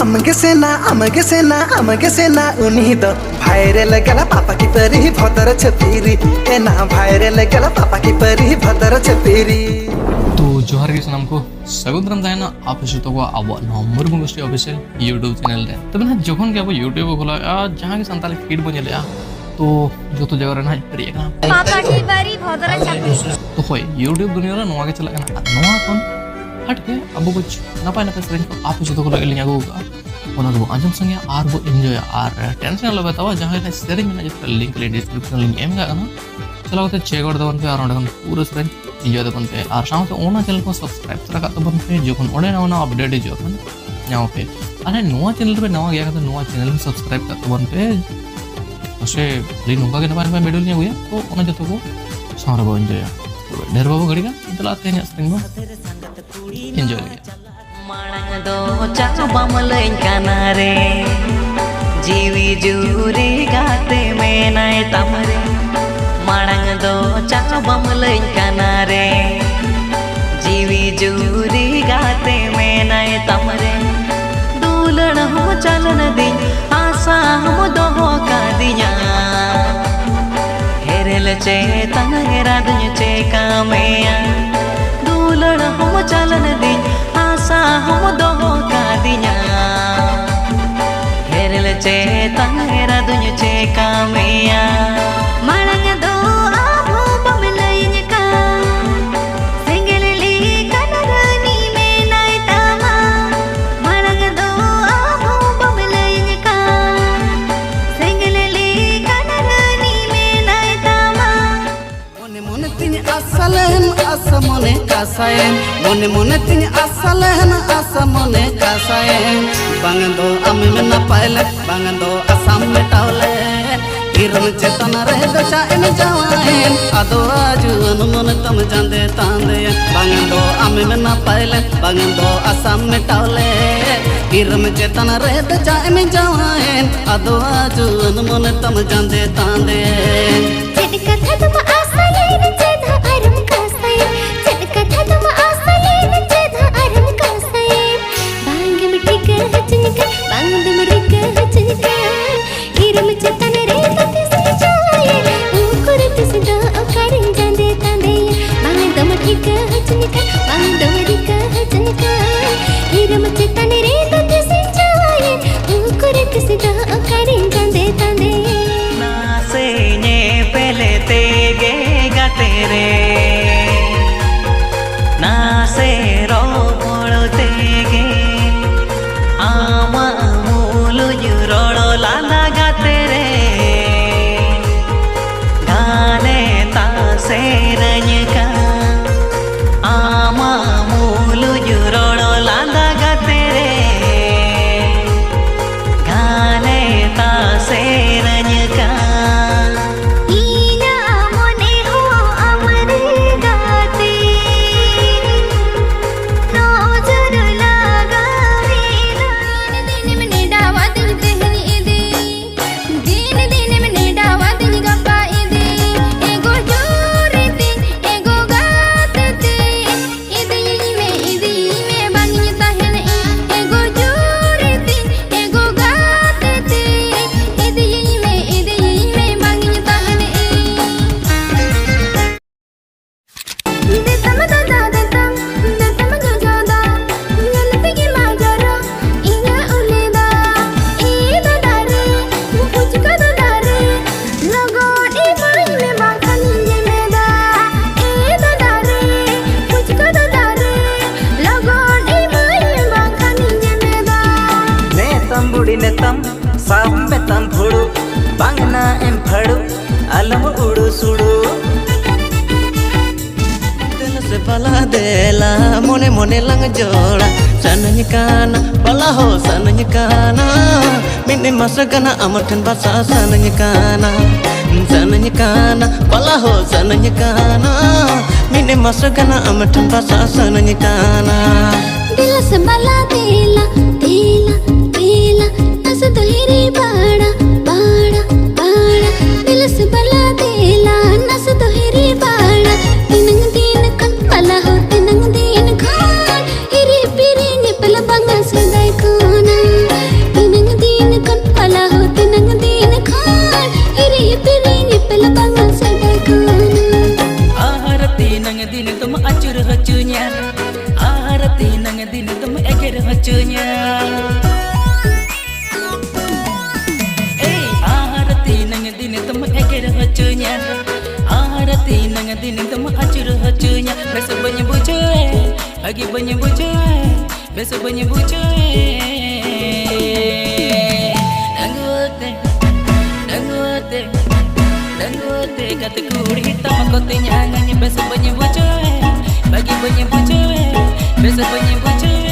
अमगे सेना उन्हीं दो भाइरल गला पापा की परी भदर छपीरी एना भाइरल गला पापा की परी भदर छपीरी। तो जोहार के सनम को सगुद्रम दायना आप तो को अब नंबर गोष्ठी ऑफिशियल यूट्यूब चैनल रे तब ना जखन के अब यूट्यूब खोला जहां के संताल फीड बन चले तो जो तो जगह रहना पड़ी है पापा की परी भदर छपीरी तो होय यूट्यूब दुनिया रे नोवा के चला ना नोवा कोन हट के अब कुछ नपाय नपाय सेरेन को आप जो तो को लगे आगो का ओना को आजम संगे आर वो एंजॉय आर टेंशन लो बतावा जहां के सेरेन में जो लिंक ले डिस्क्रिप्शन लिंक एम का ना चलो तो चेक कर दवन पे आर ओंडे पूरा सेरेन एंजॉय दबन पे आर साउंड ओना चैनल को सब्सक्राइब करा दबन पे जोखन ओंडे ना अपडेट जोखन यहाँ पे अरे नोवा चैनल पे नवा गया तो नोवा चैनल में सब्सक्राइब कर दबन पे असे ली नोंगा के नपाय नपाय वीडियो न्या तो ओना जतो को सारे बो एंजॉय ढेर बाबू घड़ी का चलाते हैं स्ट्रिंग में एंजॉय मांग दो चाबम लइन कानारे जीवी जूरी गाते में नाय तमरे मांग दो चाबम लइन कानारे जीवी जूरी गाते में नाय तमरे दूलन हो चलन दिन आशा हम दो का दिया हेरेल चेतन हेरा दुनिया चे कामेया दूलन हो चलन दिन आशा हम दो का दिया हेरेल चेतन हेरा दुनिया चे कामेया मांग दो आभो बम लइन का सिंगली कनरनी में नाय तामा मांग दो आभो बम लइन का सिंगली कनरनी में नाय तामा मोने मोने तिन असलन असमने कासायन मोने मोने तिन असलन असमने कासायन बांगदो अमे में न पाइले बांगदो असम में टावले किरण चेतन रे दशा इन जवान अदो आजुन मन तम जांदे तांदे बांगदो अमे में न पाइले बांगदो असम में टावले किरण चेतन रे दशा इन जवान अदो आजुन मन तम जांदे तांदे चट कथा तुम आसले चेधा अरम कासय चट कथा तुम आसले चेधा अरम कासय बांग मिठी के हचनिक बांग दमरी के हचनिक हिरम चेतन रे तते से जाए उकुरत सिदा अकारिन जांदे तांदे बांग दमठी के हचनिक बांग दमरी के हचनिक हिरम चेतन रे तते से जाए उकुरत सिदा अकारिन जांदे तांदे नासे ने पहले तेगे गातेरे नासे रो बोलो तेगे आमा मूलु युरोड़ो लाला गातेरे गाने तासे रंजका आमा मूलु युरोड़ो लाला गातेरे गाने तासे रंजका ईना मोने हो अमरे गाते नजर लगावे दिन में निडावा दिन तेहनी दे दिन में निडावा दिन गप्पा दे एगो जोरे दे एगो गाते दे इदी में बांगी ताहन एगो जोरे दे एगो गाते दे इदी में बांगी ताहन देतम दादा देतम जो जोदा यलते की माजरा इना उलेदा ए दादा रे कुछ का दादा रे लगो ए माई में बाखनी जेमेदा ए दादा रे कुछ का दादा रे लगो ए माई में बाखनी जेमेदा नेतम बुड़ी नेतम साम बेतम फुड़ू बांगना एम फड़ू अलम उड़ू सुड़ू दिल से बला देला मोने मोने लंग जोड़ा सनन काना बला हो सनन काना मिने मसगना अमठन बसा सनन काना बला हो सनन काना मिने मसगना अमठन बसा सनन काना दिल से बला देला देला देला नस तो हेरी बाड़ा बाड़ा बाड़ा दिल से बला देला नस तो हेरी बाड़ा तिनंग दिन कन बला हो तिनंग दिन खान हेरी पीरी निपल बंगा से दाई कोना Arti nang dini tum eger hacunya Arti nang dini tum eger hacunya Arti nang dini tum acur hacunya Besok banyak bucai Pagi banyak bucai Besok banyak bucai Dangote kata kuri hitam kotinya nyanyi besok banyak bucai Pagi banyak bucai Besok banyak bucai